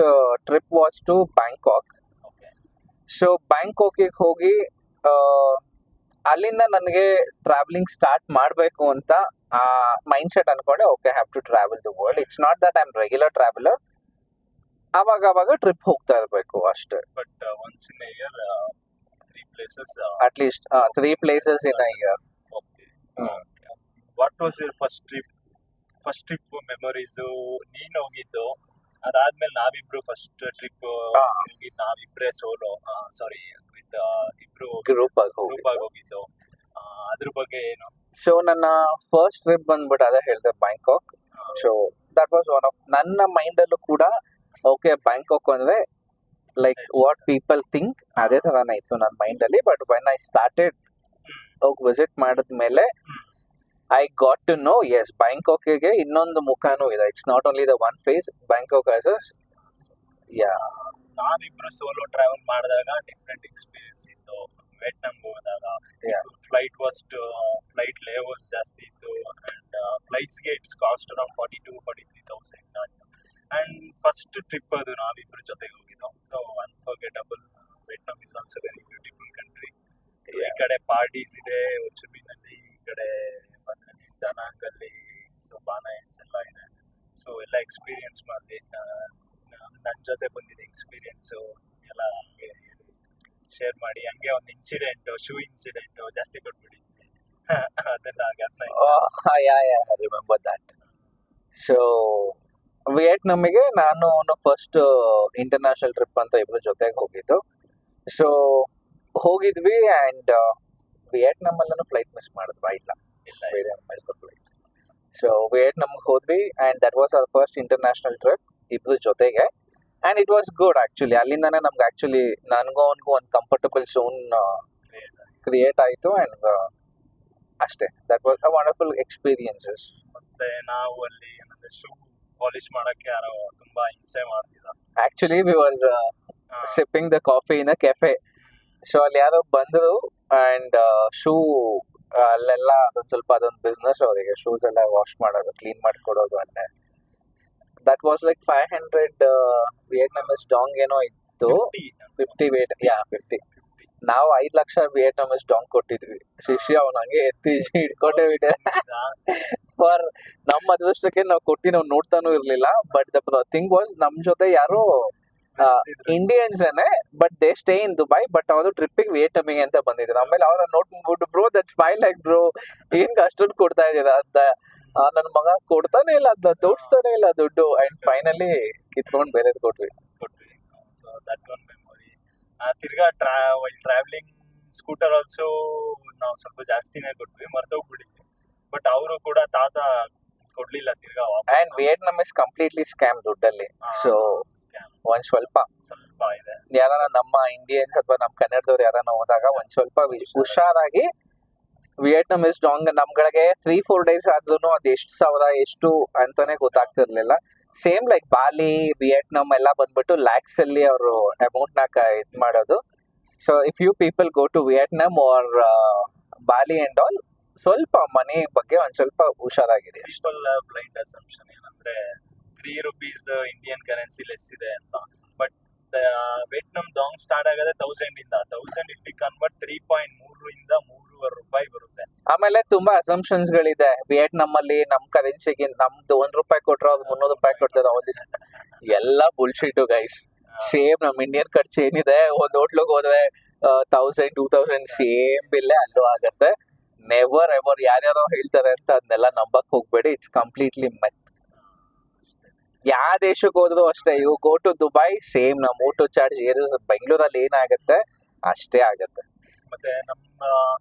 trip was to Bangkok. Okay, so ಬ್ಯಾಂಕಾಕಿಗೆ ಹೋಗಿ ಅಲ್ಲಿಂದ ನನಗೆ ಟ್ರಾವೆಲಿಂಗ್ ಸ್ಟಾರ್ಟ್ ಮಾಡಬೇಕು ಅಂತ ಮೈಂಡ್ ಸೆಟ್ ಅನ್ಕೊಂಡೆ. Okay, have to travel the world. It's not that I am regular traveller, ಅವಾಗ trip ಹೋಗ್ತಾ ಇರಬೇಕು ಅಷ್ಟೇ. But once in a year 3 places at least 3 places in a year. Okay. What was your first trip memories? ನೀನು ಹೋಗಿದ್ದು, ಅದಾದ್ಮೇಲೆ ನಾವಿಬ್ರು first trip ಹೋಗಿದ್ದು ನಾವಿಬ್ರೇ solo, sorry with ಇಬ್ರು ಗ್ರೂಪ್ ಆಗಿ ಹೋಗಿದ್ದು. ಅದ್ರ ಬಗ್ಗೆ ಏನು? ಸೊ ನನ್ನ ಫಸ್ಟ್ ಟ್ರಿಪ್ ಬಂದ್ಬಿಟ್ಟು ಅದೇ ಹೇಳಿದೆ, Bangkok. So that was one of ನನ್ನ ಮೈಂಡಲ್ಲೂ ಕೂಡ. ಓಕೆ, ಬ್ಯಾಂಕಾಕ್ ಅಂದ್ರೆ ಲೈಕ್ ವಾಟ್ ಪೀಪಲ್ ಥಿಂಕ್ ಅದೇ ಥರನೇ ಇತ್ತು ನನ್ನ ಮೈಂಡಲ್ಲಿ. ಬಟ್ ವೆನ್ ಐ ಸ್ಟಾರ್ಟೆಡ್ ಹೋಗಿ ವಿಸಿಟ್ ಮಾಡಿದ್ಮೇಲೆ I got to know, yes, ಬ್ಯಾಂಕಾಕಿಗೆ ಇನ್ನೊಂದು ಮುಖನೂ ಇದೆ. It's not only the one face. Bangkok as ya. ನಾವಿಬ್ರು ಸೋಲೋ ಟ್ರಾವೆಲ್ ಮಾಡಿದಾಗ ಡಿಫ್ರೆಂಟ್ ಎಕ್ಸ್ಪೀರಿಯನ್ಸ್ ಇತ್ತು. ವಿಯೆಟ್ನಾಮ್ ಹೋದಾಗ ಫ್ಲೈಟ್ ಲೇವರ್ಸ್ ಜಾಸ್ತಿ ಇತ್ತು. ಅಂಡ್ ಫ್ಲೈಟ್ಸ್ಗೆ it's cost around 42,000-43,000. And first trip ಅದು ನಾವಿಬ್ರು ಜೊತೆಗೆ ಹೋಗಿದ್ದು. So unforgettable. Vietnam is also very beautiful country. ಈ ಕಡೆ ಪಾರ್ಟೀಸ್ ಇದೆ ಒಚುಬಿನಲ್ಲಿ, ಈ ಕಡೆ ದನಾಂಗಲ್ಲಿ, ಸೊ ಬಾನಾಯನ್ಸ್ ಎಲ್ಲ ಇದೆ. ಸೊ ಎಲ್ಲ ಎಕ್ಸ್ಪೀರಿಯನ್ಸ್ ಮಾಡಿದೆ. ನನ್ನ ಜೊತೆ ಬಂದಿದ್ದ ಎಕ್ಸ್ಪೀರಿಯನ್ಸು ಎಲ್ಲ ಶೇರ್ ಮಾಡಿ. ಹಂಗೆ ಒಂದು ಇನ್ಸಿಡೆಂಟ್, ಶೂ ಇನ್ಸಿಡೆಂಟ್ ಜಾಸ್ತಿ ಕೊಟ್ಬಿಟ್ಟಿದ್ವಿ. ಅದೆಲ್ಲ ರಿಮೆಂಬರ್ ದಟ್. ಸೊ ವಿಯೆಟ್ನಾಮಿಗೆ ನಾನು ಫಸ್ಟ್ ಇಂಟರ್ನ್ಯಾಷನಲ್ ಟ್ರಿಪ್ ಅಂತ ಇಬ್ರು ಜೊತೆಗೆ ಹೋಗಿದ್ದು. ಸೊ ಹೋಗಿದ್ವಿ ಆ್ಯಂಡ್ ವಿಯೆಟ್ನಾಮಲ್ಲೂ ಫ್ಲೈಟ್ ಮಿಸ್ ಮಾಡಿದ್ವಾ? ಇಲ್ಲ, ಬೇರೆ ಫ್ಲೈಟ್ಸ್. ಸೊ ವಿಯೆಟ್ನಾಮ್ಗೆ ಹೋದ್ವಿ and that was our first international trip ಇಬ್ರು ಜೊತೆಗೆ. And it was good actually. ಅಲ್ಲಿಂದನೇ ನಮ್ಗೆ ಆ್ಯಕ್ಚುಲಿ ನನಗೂ ಅವನಿಗೂ ಒಂದು ಕಂಫರ್ಟಬಲ್ ಝೋನ್ ಕ್ರಿಯೇಟ್ ಆಯಿತು. ಆ್ಯಂಡ್ ಅಷ್ಟೇ, that was a wonderful experiences. ಮತ್ತೆ ನಾವು ಅಲ್ಲಿ ಏನಂದ್ರೆ ಶೂ ಪಾಲಿಶ್ ಮಾಡೋಕ್ಕೆ ಯಾರೋ ತುಂಬಾ ಹಿಂಸೆ ಮಾಡ್ತಿದ್ದ. Actually we were sipping the coffee in a cafe. So ಅಲ್ಲಿ ಯಾರೋ ಬಂದರು ಆ್ಯಂಡ್ ಶೂ ಅಲ್ಲೆಲ್ಲ ಅದೊಂದು ಬಿಸ್ನೆಸ್ ಅವರಿಗೆ, ಶೂಸ್ ಎಲ್ಲ ವಾಶ್ ಮಾಡೋದು, ಕ್ಲೀನ್ ಮಾಡಿಕೊಡೋದು ಅಲ್ಲೇ. ದಟ್ ವಾಸ್ ಲೈಕ್ 500 ವಿಯೆಟ್ನಾಮೀಸ್ ಡಾಂಗ್ ಏನೋ ಇತ್ತು. 50 ವೇಟ್. 50. ನಾವು 5 ಲಕ್ಷ ವಿಯೆಟ್ನಾಮೀಸ್ ಡಾಂಗ್ ಕೊಟ್ಟಿದ್ವಿ. ಶಿಷ್ಯ ಅವ್ನು ಹಂಗೆ ಎತ್ತಿ ಹಿಡ್ಕೊಂಡೇ ಬಿಟ್ಟೆ. ಫಾರ್ ನಮ್ಮ ಅದೃಷ್ಟಕ್ಕೆ ನಾವು ನಾವು ನೋಡ್ತಾನೂ ಇರ್ಲಿಲ್ಲ. ಬಟ್ ದ ಥಿಂಗ್ ವಾಸ್, ನಮ್ ಜೊತೆ ಯಾರೋ Indians but they stay in Dubai. But ಅವರು ಟ್ರಿಪ್ಪಿಗೆ ವಿಯೆಟ್ನಾಮಿಗೆ ಅಂತ ಬಂದಿದ್ರು. ಆಮೇಲೆ ಅವ್ರ ನೋಡ್ಬಿಟ್ಟು, ಬ್ರೋ ದಟ್ಸ್ 5 lakh ಬ್ರೋ, ಏನ್ ಅಷ್ಟೊಂದು ಕೊಡ್ತಾ ಇದ್ದೀರಾ ಅಂತ. ನನ್ನ ಮಗ ಕೊಡ್ತಾನೆ ಇಲ್ಲ, ಅದನ್ನ ತೋರಿಸ್ತಾನೆ ಇಲ್ಲ ದುಡ್ಡು. ಅಂಡ್ ಫೈನಲಿ ಕಿತ್ಕೊಂಡು ಬೇರೆದು ಕೊಟ್ವಿ. So that one memory. ತಿರ್ಗಾ ಟ್ರಾವೆಲಿಂಗ್ ಸ್ಕೂಟರ್ ಆಲ್ಸೋ ನಾವು ಸ್ವಲ್ಪ ಜಾಸ್ತಿನೇ ಕೊಟ್ವಿ, ಮರ್ತೋಗ್ಬಿಟ್ಟಿದ್ವಿ. ಬಟ್ ಅವರು ಕೂಡ ತಾತ ಕೊಡ್ಲಿಲ್ಲ ತಿರ್ಗಾ and Vietnam is completely scam ದುಡ್ಡಲ್ಲಿ. ಸೊ ಒಂದ್ ಸ್ವಲ್ಪ ಇದೆ. ಯಾರ ನಮ್ಮ ಇಂಡಿಯನ್ಸ್ ಅಥವಾ ನಮ್ಮ ಕನ್ನಡದವ್ರು ಯಾರನ್ನ ಹೋದಾಗ ಒಂದ್ ಸ್ವಲ್ಪ ಹುಷಾರಾಗಿ. Vietnam is strong. ನಮ್ಗಳಿಗೆ 3-4 days ಆದ್ರೂ ಅದು ಎಷ್ಟು ಸಾವಿರ ಎಷ್ಟು ಅಂತಾನೆ ಗೊತ್ತಾಗ್ತಿರ್ಲಿಲ್ಲ. ಸೇಮ್ ಲೈಕ್ ಬಾಲಿ ವಿಯೆಟ್ನಾಮ್ ಎಲ್ಲ ಬಂದ್ಬಿಟ್ಟು ಲ್ಯಾಕ್ಸ್ ಅಲ್ಲಿ ಅವರು ಅಮೌಂಟ್ ನ ಇದ್ ಮಾಡೋದು. So if you people go to Vietnam or Bali and all, ಸ್ವಲ್ಪ ಮನಿ ಬಗ್ಗೆ ಒಂದ್ ಸ್ವಲ್ಪ ಹುಷಾರಾಗಿದೆ. ಪೀಪಲ್ ಬ್ಲೈಂಡ್ ಅಸಂಪ್ಷನ್ ಏನಂದ್ರೆ 3 rupees ಇಂಡಿಯನ್ ಕರೆನ್ಸಿ ಲೆಸ್ ಇದೆ ಅಂತ. ಬಟ್ ವಿಯೆಟ್ನಾಮ್ ಡಾಂಗ್ ಸ್ಟಾರ್ಟ್ ಆಗೋದೇ 1000 ಇಂದ. 1000 ಇಫ್ ಯು ಕನ್ವರ್ಟ್ 3.3 ಇಂದ 3.5 ರೂಪಾಯಿ ಬರುತ್ತೆ. ಆಮೇಲೆ ತುಂಬಾ ಅಸಂಪ್ಷನ್ಸ್ ಗಳಿದೆ ವಿಯೆಟ್ನಾಮ್ ಅಲ್ಲಿ. ನಮ್ ಕರೆನ್ಸಿಗೆ ನಮ್ದು ₹1 ಕೊಟ್ರೆ ಅವ್ರು ₹300 ಕೊಡ್ತಾರೆ. ಎಲ್ಲ ಬುಲ್ಶಿಟ್ ಗೈಸ್. ಸೇಮ್ ನಮ್ ಇಂಡಿಯನ್ ಖರ್ಚು ಏನಿದೆ ಒಂದ್ ಹೋಟ್ಲಿಗೆ ಹೋದ್ರೆ 1000-2000 ಸೇಮ್ ಬಿಲ್ಲೇ ಅಲ್ಲೂ ಆಗತ್ತೆ. ನೆವರ್ ಎವರ್ ಯಾರ್ಯಾರೋ ಹೇಳ್ತಾರೆ ಅಂತ ಅದನ್ನೆಲ್ಲ ನಂಬಕ್ ಹೋಗ್ಬೇಡಿ. It's completely myth. ಯಾವ ದೇಶಕ್ಕೆ ಹೋದ್ರು ಅಷ್ಟೇ. You go to Dubai same ನಮ್ ಊಟ ಚಾರ್ಜ್ ಬೆಂಗಳೂರಲ್ಲಿ ಏನಾಗತ್ತೆ ಅಷ್ಟೇ ಆಗತ್ತೆ. ಮತ್ತೆ ನಮ್ಮ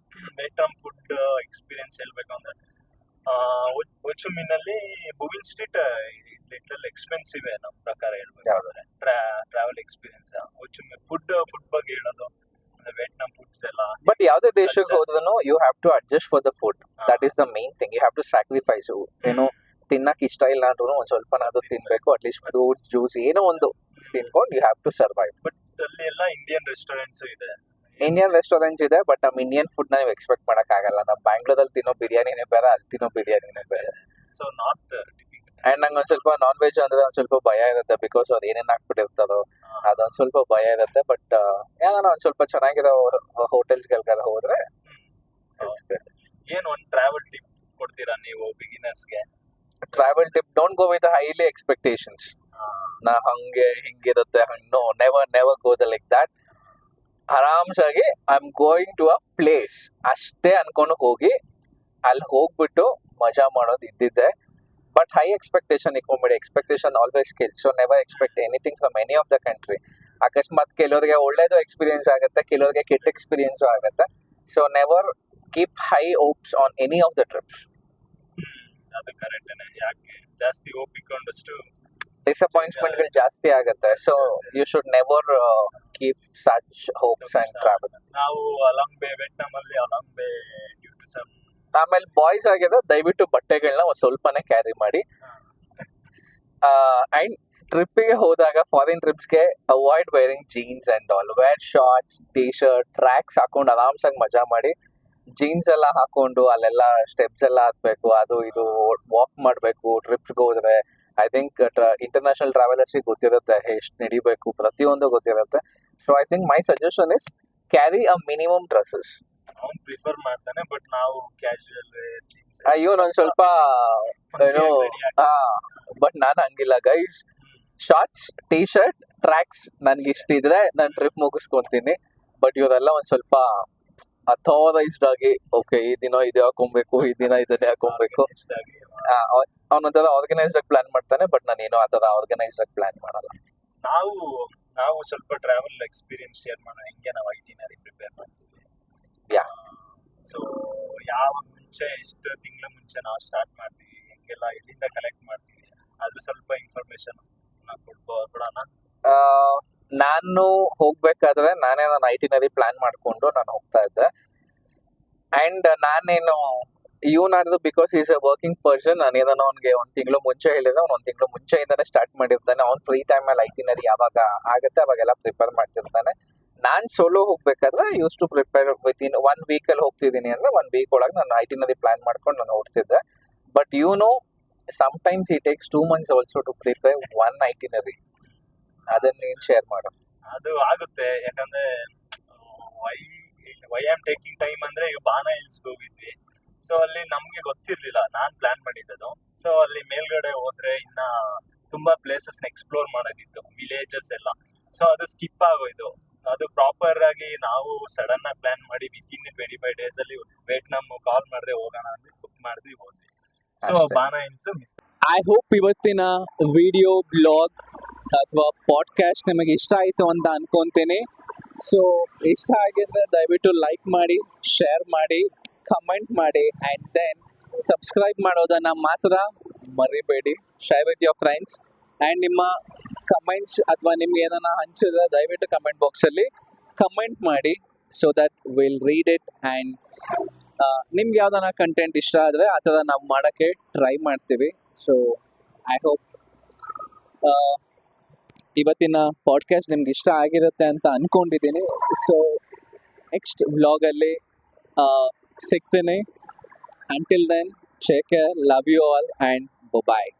ವಿಯೆಟ್ನಾಮ್ ಫುಡ್ ಎಕ್ಸ್ಪೀರಿಯನ್ಸ್ ಹೇಳ್ಬೇಕು ಅಂದ್ರೆ ಹೊಚುಮಿನಲ್ಲಿ ಬುವಿನ್ ಸ್ಟ್ರೀಟ್ ಲಿಟಲ್ ಎಕ್ಸ್ಪೆನ್ಸಿವ್ ನಮ್ಮ ಪ್ರಕಾರ ಹೇಳ್ಬೇಕಾದ್ರೆ ಟ್ರಾವೆಲ್ ಎಕ್ಸ್ಪೀರಿಯನ್ಸ್. ಫುಡ್ ಬಗ್ಗೆ ಹೇಳೋದು ವಿಯೆಟ್ನಾಮ್ ಫುಡ್ಸ್ ಎಲ್ಲ. ಬಟ್ ಯಾವ್ದೇ ದೇಶಕ್ಕೆ ಹೋದ್ರು you have to adjust for the food. That is the main thing. You have to sacrifice. ಏನು ತಿನ್ನಕ್ ಇಷ್ಟ ಇಲ್ಲ ಅಂದ್ರೂ ಒಂದ್ ಸ್ವಲ್ಪನಾದ್ರೂ ತಿನ್ಬೇಕು. ಅಟ್ಲೀಸ್ಟ್ ಫ್ರೂಟ್ಸ್ ಜ್ಯೂಸ್ ಏನೋ ಒಂದು ತಿನ್ಕೊಂಡು you have to survive. But ಅಲ್ಲಿ ಎಲ್ಲ ಇಂಡಿಯನ್ ರೆಸ್ಟೋರೆಂಟ್ಸ್ ಇದೆ. ಇಂಡಿಯನ್ ರೆಸ್ಟೋರೆಂಟ್ಸ್ ಇದೆ, ಬಟ್ ನಮ್ ಇಂಡಿಯನ್ ಫುಡ್ ನ ನೀವು ಎಕ್ಸ್ಪೆಕ್ಟ್ ಮಾಡಕ್ ಆಗಲ್ಲ. ನಮ್ ಬ್ಯಾಂಗ್ಳೂರಲ್ಲಿ ತಿನ್ನೋ ಬಿರಿಯಾನಿನೇ ಬೇರೆ, ಅಲ್ಲಿ ತಿನ್ನೋ ಬಿರಿಯಾನಿನೇ ಬೇರೆ. ಸೊ ನಾಟ್ ಅಂಡ್ ನಂಗೆ ಒಂದ್ ಸ್ವಲ್ಪ ನಾನ್ ವೆಜ್ ಅಂದ್ರೆ ಒಂದ್ ಸ್ವಲ್ಪ ಭಯ ಇರುತ್ತೆ. ಬಿಕಾಸ್ ಅವ್ರು ಏನೇನ್ ಹಾಕ್ಬಿಟ್ಟಿರ್ತಾರೋ ಅದೊಂದ್ ಸ್ವಲ್ಪ ಭಯ ಇರುತ್ತೆ. ಬಟ್ ಯಾವ್ದಾನ ಒಂದ್ ಸ್ವಲ್ಪ ಚೆನ್ನಾಗಿರೋ ಹೋಟೆಲ್ಸ್ ಗೆಲ್ಗಾರ ಹೋದ್ರೆ ಏನ್ ಒಂದ್ ಟ್ರಾವೆಲ್ ಟಿಪ್ ಕೊಡ್ತೀರಾ ನೀವು ಬಿಗಿನರ್ಸ್ಗೆ? Travel tip, don't go with highly expectations. ನಾ ಹಂಗೆ ಹಿಂಗಿರುತ್ತೆ no, never go the like that. ಆರಾಮ್ಸಾಗಿ I am going to a place ಅಷ್ಟೇ ಅನ್ಕೊಂಡು ಹೋಗಿ ಅಲ್ಲಿ ಹೋಗ್ಬಿಟ್ಟು ಮಜಾ ಮಾಡೋದು ಇದ್ದಿದ್ದೆ. ಬಟ್ ಹೈ ಎಕ್ಸ್ಪೆಕ್ಟೇಷನ್ ಇಟ್ಕೊಂಬೇಡಿ. Expectation always kill. So never expect anything from any of the country. ಅಕಸ್ಮಾತ್ ಕೆಲವರಿಗೆ ಒಳ್ಳೇದು ಎಕ್ಸ್ಪೀರಿಯನ್ಸ್ ಆಗುತ್ತೆ, ಕೆಲವರಿಗೆ ಕೆಟ್ಟ ಎಕ್ಸ್ಪೀರಿಯನ್ಸ್ ಆಗುತ್ತೆ. So never keep high hopes on any of the trips. ಅದು ಕರೆಕ್ಟ್. ಯಾಕೆ ಜಾಸ್ತಿ ಹೋಪ್ ಇಟ್ಕೊಂಡಷ್ಟು ಡಿಸಪಾಯಿಂಟ್ಮೆಂಟ್ಗಳು ಜಾಸ್ತಿ ಆಗುತ್ತೆ. So you should never keep such hopes and travel. ನಾವು ಅಲಾಂಗ್ ಬೇ ವಿಯೆಟ್ನಾಮ್ ಅಲ್ಲಿ Halong Bay due to some. ಆಮೇಲೆ ಬಾಯ್ಸ್ ಆಗಿದೆ, ದಯವಿಟ್ಟು ಬಟ್ಟೆಗಳನ್ನ ಒಂದ್ ಸ್ವಲ್ಪನೇ ಕ್ಯಾರಿ ಮಾಡಿ. ಅಂಡ್ ಟ್ರಿಪ್ಪಿಗೆ ಹೋದಾಗ ಫಾರಿನ್ ಟ್ರಿಪ್ಸ್ಗೆ avoid wearing jeans and all. Wear shorts, T shirt, tracks ಹಾಕೊಂಡು ಆರಾಮ್ಸಾಗಿ ಮಜಾ ಮಾಡಿ. ಜೀನ್ಸ್ ಎಲ್ಲ ಹಾಕೊಂಡು ಅಲ್ಲೆಲ್ಲ ಸ್ಟೆಪ್ಸ್ ಎಲ್ಲ ಹತ್ಬೇಕು, ಅದು ಇದು ವಾಕ್ ಮಾಡಬೇಕು. ಟ್ರಿಪ್ಸ್ಗೆ ಹೋದ್ರೆ ಐ ಥಿಂಕ್ ಇಂಟರ್ನ್ಯಾಷನಲ್ ಟ್ರಾವೆಲರ್ಸಿಗೆ ಗೊತ್ತಿರುತ್ತೆ ಎಷ್ಟು ನಡಿಬೇಕು, ಪ್ರತಿಯೊಂದು ಗೊತ್ತಿರುತ್ತೆ. So I think my suggestion is carry a minimum dresses. ಅವ್ನು ಪ್ರಿಫರ್ ಮಾಡ್ತಾನೆ, ಬಟ್ ನಾವು ಕ್ಯಾಶುಯಲ್ ಜೀನ್ಸ್. ಇವನು ಒಂದ್ ಸ್ವಲ್ಪ ಏನು ಬಟ್ ನಾನು ಹಂಗಿಲ್ಲ guys. Shorts, T shirt, tracks ನನ್ಗೆ ಇಷ್ಟ ಇದ್ರೆ ನಾನು ಟ್ರಿಪ್ ಮುಗಿಸ್ಕೊಂತೀನಿ. ಬಟ್ ಇವರೆಲ್ಲ ಒಂದ್ ಸ್ವಲ್ಪ ಅಥೋರೈಸ್ಡ್ ಆಗಿ ಓಕೆ ಈ ದಿನ ಇದು ಹಾಕೊಬೇಕು, ಈ ದಿನ ಇದನ್ನೇ ಹಾಕೊಬೇಕು. ಅವನೊಂಥರ ಆರ್ಗನೈಸ್ಡ್ ಆಗಿ ಪ್ಲಾನ್ ಮಾಡ್ತಾನೆ. ಬಟ್ ನಾನು ಏನೋ ಆತರ ಆರ್ಗನೈಸ್ಡ್ ಆಗಿ ಪ್ಲಾನ್ ಮಾಡಲ್ಲ. ನಾವು ಸ್ವಲ್ಪ ಟ್ರಾವೆಲ್ ಎಕ್ಸ್ಪೀರಿಯನ್ಸ್ ಶೇರ್ ಮಾಡೋಣ. ಹಿಂಗೆ ನಾವು ಐಟಿನರಿ ಪ್ರಿಪೇರ್ ಮಾಡ್ತೀವಿ. ಸೊ ಯಾವ ಮುಂಚೆ ಎಷ್ಟು ತಿಂಗಳ ಮುಂಚೆ ನಾವು ಸ್ಟಾರ್ಟ್ ಮಾಡ್ತೀವಿ, ಹೆಂಗೆಲ್ಲ ಎಲ್ಲಿಂದ ಕಲೆಕ್ಟ್ ಮಾಡ್ತೀವಿ, ಅದ್ರ ಸ್ವಲ್ಪ ಇನ್ಫಾರ್ಮೇಶನ್ ಕೊಡೋಣ. ನಾನು ಹೋಗ್ಬೇಕಾದ್ರೆ ನಾನೇ ನನ್ನ ಐಟಿನರಿ ಪ್ಲಾನ್ ಮಾಡ್ಕೊಂಡು ನಾನು ಹೋಗ್ತಾ ಇದ್ದೆ. ಅಂಡ್ ನಾನೇನು ಇವನಾದ್ರು because is a working person, ನಾನೇನೋ ಅವ್ನಿಗೆ ಒಂದ್ ತಿಂಗಳು ಮುಂಚೆ ಹೇಳಿದ್ರೆ ಅವ್ನು ಒಂದ್ ತಿಂಗಳು ಮುಂಚೆಯಿಂದಾನೆ ಸ್ಟಾರ್ಟ್ ಮಾಡಿರ್ತಾನೆ. ಅವ್ನು ಫ್ರೀ ಟೈಮ್ ಅಲ್ಲಿ ಐಟಿನರಿ ಯಾವಾಗ ಆಗುತ್ತೆ ಅವಾಗೆಲ್ಲ ಪ್ರಿಪೇರ್ ಮಾಡ್ತಿರ್ತಾನೆ. ನಾನ್ ಸೋಲೋ ಹೋಗ್ಬೇಕಾದ್ರೆ used to prepare within 1 week ಅಲ್ಲಿ ಹೋಗ್ತಿದ್ದೀನಿ ಅಂದ್ರೆ 1 week ಒಳಗೆ ನಾನು ಐಟಿನರಿ ಪ್ಲಾನ್ ಮಾಡ್ಕೊಂಡು ನಾನು ಹೋಗ್ತಿದ್ದೆ. But you know sometimes it takes 2 months also to prepare 1 itinerary. ಅದನ್ನ ನೀನ್ ಶೇರ್ ಮಾಡು. ಅದು ಆಗುತ್ತೆ, ಯಾಕಂದ್ರೆ ವೈ ಆಮ್ ಟೇಕಿಂಗ್ ಟೈಮ್ ಅಂದ್ರೆ ಈಗ ಬಾನಾ ಹಿಲ್ಸ್ ಹೋಗಿದ್ವಿ. ಸೊ ಅಲ್ಲಿ ನಮ್ಗೆ ಗೊತ್ತಿರ್ಲಿಲ್ಲ, ನಾನ್ ಪ್ಲಾನ್ ಮಾಡಿದ್ದು. ಸೊ ಅಲ್ಲಿ ಮೇಲ್ಗಡೆ ಹೋದ್ರೆ ಇನ್ನ ತುಂಬಾ ಪ್ಲೇಸಸ್ ಎಕ್ಸ್ಪ್ಲೋರ್ ಮಾಡೋದಿತ್ತು, ವಿಲೇಜಸ್ ಎಲ್ಲ. ಸೊ ಅದು ಸ್ಕಿಪ್ ಆಗೋಯ್ತು. ಅದು ಪ್ರಾಪರ್ ಆಗಿ ನಾವು ಸಡನ್ ಆಗಿ ಪ್ಲಾನ್ ಮಾಡಿ ವಿತಿನ್ 25 days ಅಲ್ಲಿ ವಿಯೆಟ್ನಾಮ್ ಕಾಲ್ ಮಾಡದೆ ಹೋಗೋಣ ಅಂತ ಬುಕ್ ಮಾಡಿದ್ವಿ, ಹೋದ್ವಿ. So Bana Hills miss. I hope ಇವತ್ತಿನ ವಿಡಿಯೋ ಬ್ಲಾಗ್ ಅಥವಾ ಪಾಡ್ಕಾಸ್ಟ್ ನಿಮಗೆ ಇಷ್ಟ ಆಯಿತು ಅಂತ ಅನ್ಕೊಂತೀನಿ. ಸೊ ಇಷ್ಟ ಆಗಿದ್ರೆ ದಯವಿಟ್ಟು ಲೈಕ್ ಮಾಡಿ, ಶೇರ್ ಮಾಡಿ, ಕಮೆಂಟ್ ಮಾಡಿ, ಆ್ಯಂಡ್ ದೆನ್ ಸಬ್ಸ್ಕ್ರೈಬ್ ಮಾಡೋದನ್ನು ಮಾತ್ರ ಮರಿಬೇಡಿ. Share with your friends and ನಿಮ್ಮ ಕಮೆಂಟ್ಸ್ ಅಥವಾ ನಿಮ್ಗೆ ಏನಾನ ಅನಿಸಿದ್ರೆ ದಯವಿಟ್ಟು ಕಮೆಂಟ್ ಬಾಕ್ಸಲ್ಲಿ ಕಮೆಂಟ್ ಮಾಡಿ, so that will read it. And ನಿಮ್ಗೆ ಯಾವ್ದಾನ ಕಂಟೆಂಟ್ ಇಷ್ಟ ಆದರೆ ಆ ಥರ ನಾವು ಮಾಡೋಕ್ಕೆ ಟ್ರೈ ಮಾಡ್ತೀವಿ. ಸೊ ಐ ಹೋಪ್ ಇವತ್ತಿನ ಪಾಡ್ಕಾಸ್ಟ್ ನಿಮ್ಗೆ ಇಷ್ಟ ಆಗಿರುತ್ತೆ ಅಂತ ಅಂದ್ಕೊಂಡಿದ್ದೀನಿ. ಸೊ ನೆಕ್ಸ್ಟ್ ವ್ಲಾಗಲ್ಲಿ ಸಿಗ್ತೀನಿ. Until then, take care, love you all and bye.